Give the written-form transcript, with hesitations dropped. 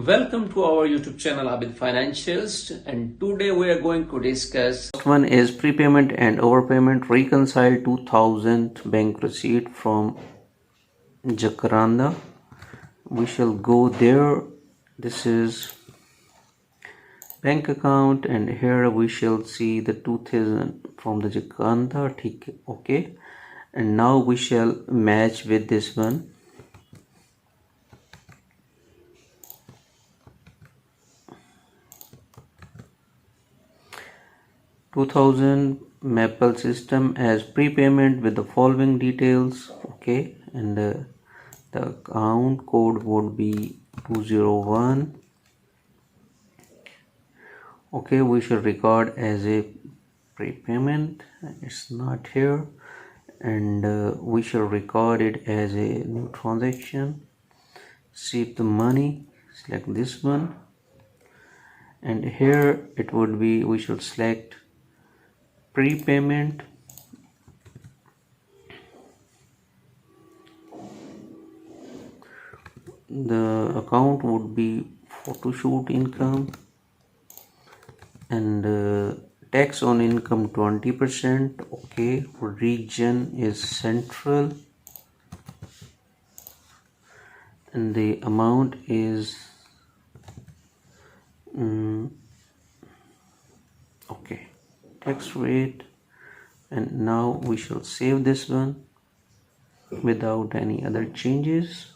Welcome to our YouTube channel Abid Financials, and today we are going to discuss one is prepayment and overpayment. Reconcile 2000 bank receipt from Jacaranda. We shall go there. This is bank account, and here we shall see the 2000 from the Jacaranda. Okay, and now we shall match with this one. $2000 Maple system as prepayment with the following details. Okay, and the account code would be 201. Okay, we should record as a prepayment. It's not here, and we shall record it as a new transaction. Save the money, select this one, and here it would be, we should select prepayment. The account would be photoshoot income, and tax on income 20%. Okay, region is central, and the amount is okay, tax rate. And now we shall save this one without any other changes.